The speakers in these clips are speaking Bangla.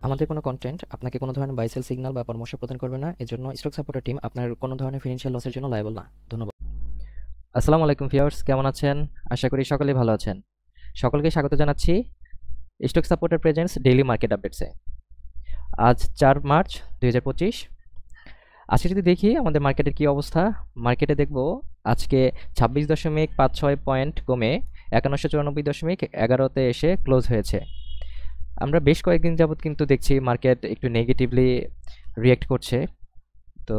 আমাদের কোনো কন্টেন্ট আপনাকে কোনো ধরনের বাই সেল সিগন্যাল বা পরামর্শ প্রদান করবে না। এজন্য স্টক সাপোর্টার টিম আপনার কোনো ধরনের ফিনান্সিয়াল লসের জন্য লায়াবল না। ধন্যবাদ। আসসালামু আলাইকুম ভিউয়ার্স, কেমন আছেন? আশা করি সকলেই ভালো আছেন। সকলকে স্বাগত জানাচ্ছি stock supporter presents daily market আপডেটসে। আজ ৪ মার্চ ২০২৫। আজকে যদি দেখি আমাদের মার্কেটের কি অবস্থা, মার্কেটে দেখব আজকে ২৬.৫৬ পয়েন্ট কমে ৫১৯৪.১১তে এসে ক্লোজ হয়েছে। আমরা বেশ কয়েকদিন যাবৎ কিন্তু দেখছি মার্কেট একটু নেগেটিভলি রিয়্যাক্ট করছে। তো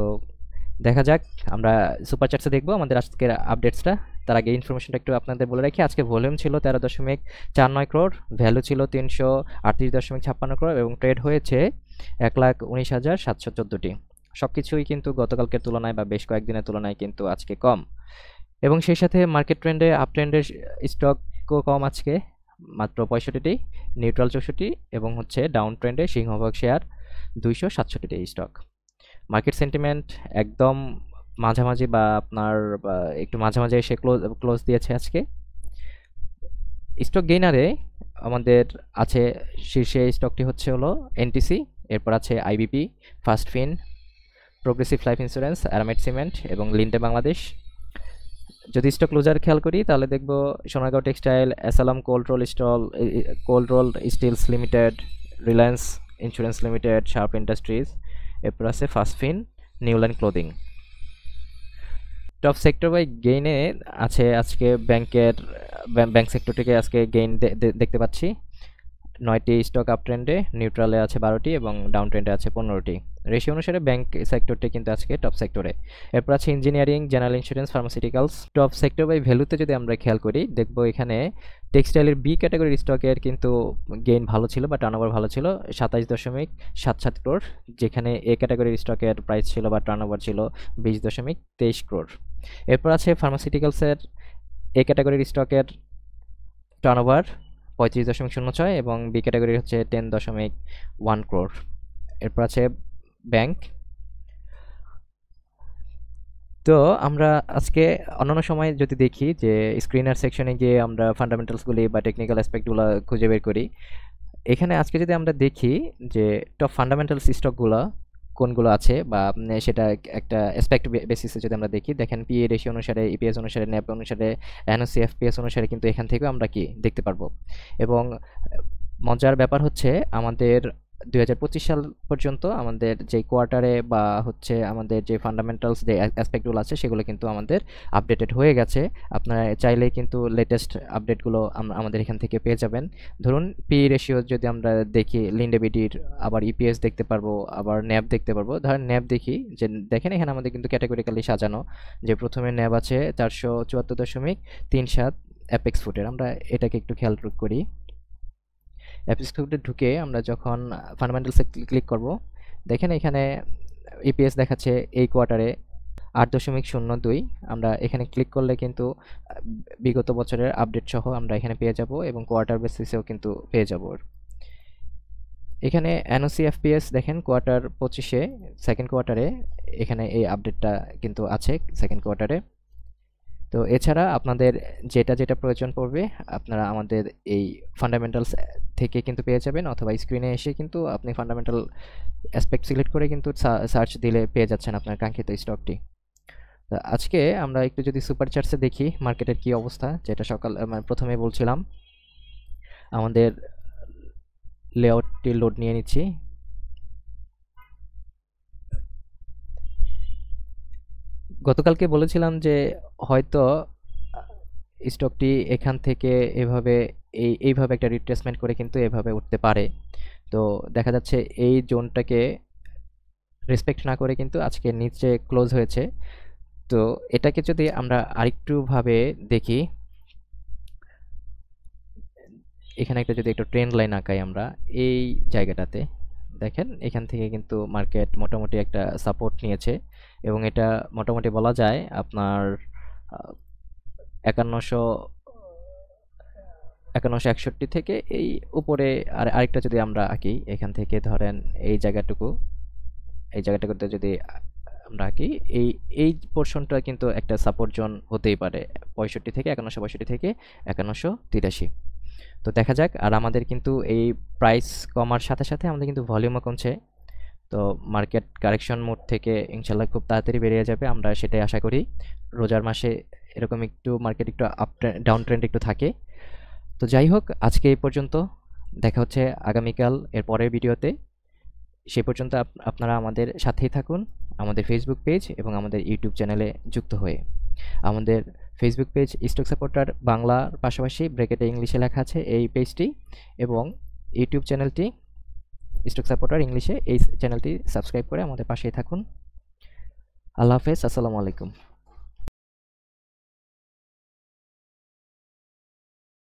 দেখা যাক, আমরা সুপার চার্টসে দেখবো আমাদের আজকের আপডেটসটা। তার আগে ইনফরমেশনটা একটু আপনাদের বলে রাখি। আজকে ভলিউম ছিল ১৩.৪৯ ক্রোড়, ভ্যালু ছিল ৩৩৮.৫৬ ক্রোড় এবং ট্রেড হয়েছে ১,১৯,৭১৪টি। সব কিছুই কিন্তু গতকালকের তুলনায় বা বেশ কয়েকদিনের তুলনায় কিন্তু আজকে কম, এবং সেই সাথে মার্কেট ট্রেন্ডে আপ ট্রেন্ডের স্টকও কম আজকে, মাত্র ৬৫টি, নিউট্রাল ৬৪ এবং হচ্ছে ডাউন ট্রেন্ডে সিংহভাগ শেয়ার ২৬৭টি স্টক। মার্কেট সেন্টিমেন্ট একদম মাঝামাঝি বা আপনার একটু মাঝামাঝি এসে ক্লোজ দিয়েছে আজকে। স্টক গেইনারে আমাদের আছে, শীর্ষে স্টকটি হচ্ছে হলো এনটিসি, এরপর আছে IBP, First Fin, Progressive Life Insurance, Aramit Cement এবং লিন্ডে বাংলাদেশ। যদি স্টক ক্লোজার খেয়াল করি তাহলে দেখব Sonargaon Textile, S Alam cold roll steels limited, Reliance Insurance Limited, Sharp Industries, এরপর আছে FirstFin, Newland Clothing. Top sector by গেইনে আছে আজকে ব্যাংক সেক্টরটিকে আজকে গেইন দেখতে পাচ্ছি। ৯টি স্টক আপ ট্রেন্ডে, নিউট্রালে আছে ১২টি এবং ডাউন ট্রেন্ডে আছে ১৫টি। রেশিও অনুসারে ব্যাংক সেক্টরটি কিন্তু আজকে টপ সেক্টরে। এরপর আছে engineering, general insurance, pharmaceuticals. Top sector by ভ্যালুতে যদি আমরা খেয়াল করি দেখব এখানে টেক্সটাইলের বি ক্যাটাগরির স্টকের কিন্তু গেইন ভালো ছিল বা টার্নওভার ভালো ছিল, ২৭.৭৭ ক্রোড়, যেখানে এ ক্যাটাগরির স্টকের প্রাইস ছিল বা টার্নওভার ছিল ২০.২৩ ক্রোড়। এরপর আছে ফার্মাসিউটিক্যালসের এ ক্যাটাগরির স্টকের টার্নওভার ৩৫.০৬ এবং বি ক্যাটাগরি হচ্ছে 10.1 ক্রোড়। এরপর আছে ব্যাংক। তো আমরা আজকে অন্যান্য সময় যদি দেখি যে স্ক্রিনার সেকশনে গিয়ে আমরা ফান্ডামেন্টালসগুলি বা টেকনিক্যাল অ্যাসপেক্টগুলো খুঁজে বের করি, এখানে আজকে যদি আমরা দেখি যে টপ ফান্ডামেন্টালস স্টকগুলো কোনগুলো আছে বা সেটা একটা অ্যাসপেক্ট বেসিসে যদি আমরা দেখি, দেখেন পিএ রেশিও অনুসারে, ইপিএস অনুসারে, ন্যাপ অনুসারে, এনওসি এফপিএস অনুসারে কিন্তু এখান থেকেও আমরা কি দেখতে পারবো। এবং মজার ব্যাপার হচ্ছে আমাদের ২০২৫ সাল পর্যন্ত আমাদের যে কোয়ার্টারে বা হচ্ছে আমাদের যে ফান্ডামেন্টালস যে অ্যাসপেক্টগুলো আছে সেগুলো কিন্তু আমাদের আপডেটেড হয়ে গেছে। আপনারা চাইলেই কিন্তু লেটেস্ট আপডেটগুলো আমাদের এখান থেকে পেয়ে যাবেন। ধরুন পি রেশিও যদি আমরা দেখি লিন্ডেবিডির, আবার ইপিএস দেখতে পারবো, আবার ন্যাব দেখতে পারবো। ধরেন ন্যাব দেখি, যে দেখেন এখানে আমাদের কিন্তু ক্যাটাগরিক্যালি সাজানো, যে প্রথমে ন্যাব আছে ৪৭৪.৩৭ অ্যাপেক্স ফুটের। আমরা এটাকে একটু খেয়াল করি। অ্যাপেক্স ফুটে ঢুকে আমরা যখন ফান্ডামেন্টালসে ক্লিক করব, দেখেন এখানে ইপিএস দেখাচ্ছে এই কোয়ার্টারে ৮.০২। আমরা এখানে ক্লিক করলে কিন্তু বিগত বছরের আপডেট সহ আমরা এখানে পেয়ে যাব এবং কোয়ার্টার বেসিসেও কিন্তু পেয়ে যাব। এখানে এনওসি এফপিএস দেখেন কোয়ার্টার ২৫-এ, সেকেন্ড কোয়ার্টারে এখানে এই আপডেটটা কিন্তু আছে সেকেন্ড কোয়ার্টারে। তো এছাড়া আপনাদের যেটা যেটা প্রয়োজন পড়বে আপনারা আমাদের এই ফান্ডামেন্টালস থেকে কিন্তু পেয়ে যাবেন, অথবা স্ক্রিনে এসে কিন্তু আপনি ফান্ডামেন্টাল অ্যাসপেক্ট সিলেক্ট করে কিন্তু সার্চ দিলে পেয়ে যাচ্ছেন আপনার কাঙ্ক্ষিত স্টকটি। তো আজকে আমরা একটু যদি সুপার চার্টসে দেখি মার্কেটের কি অবস্থা, যেটা প্রথমে বলছিলাম, আমাদের লেআউটটি লোড নিয়ে নিচ্ছি। গতকালকে বলেছিলাম যে হয়তো স্টকটি এখান থেকে এইভাবে একটা রিট্রেসমেন্ট করে কিন্তু এভাবে উঠতে পারে। তো দেখা যাচ্ছে এই জোনটাকে রেসপেক্ট না করে কিন্তু আজকে নিচে ক্লোজ হয়েছে। তো এটাকে যদি আমরা আরেকটু ভাবে দেখি, এখানে যদি একটা ট্রেন্ড লাইন আঁকাই আমরা এই জায়গাটাতে, দেখেন এখান থেকে কিন্তু মার্কেট মোটামুটি একটা সাপোর্ট নিয়েছে এবং এটা মোটামুটি বলা যায় আপনার ৫১৬১ থেকে এই উপরে আরেকটা যদি আমরা আঁকি, এখান থেকে ধরেন এই জায়গাটুকুতে যদি আমরা কি এই এই পোর্শনটা কিন্তু একটা সাপোর্ট জোন হতেই পারে 65 থেকে 5162 থেকে 5183। তো দেখা যাক। আর আমাদের কিন্তু এই প্রাইস কমার সাথে সাথে আমাদের কিন্তু ভলিউমও কমছে। তো মার্কেট কারেকশন মোড থেকে ইনশাল্লাহ খুব তাড়াতাড়ি বেরিয়ে যাবে, আমরা সেটাই আশা করি। রোজার মাসে এরকম একটু মার্কেট একটু ডাউন ট্রেন্ড একটু থাকে। তো যাই হোক, আজকে এই পর্যন্ত। দেখা হচ্ছে আগামীকাল এর পরের ভিডিওতে। সেই পর্যন্ত আপনারা আমাদের সাথেই থাকুন, আমাদের ফেসবুক পেজ এবং আমাদের ইউটিউব চ্যানেলে যুক্ত হয়ে। আমাদের ফেসবুক পেজ স্টক সাপোর্টার বাংলার পাশাপাশি ব্র্যাকেটে ইংলিশে লেখা আছে এই পেজটি, এবং ইউটিউব চ্যানেলটি স্টক সাপোর্টার ইংলিশে, এই চ্যানেলটি সাবস্ক্রাইব করে আমাদের পাশেই থাকুন। আল্লাহ হাফেজ, আসসালামু আলাইকুম।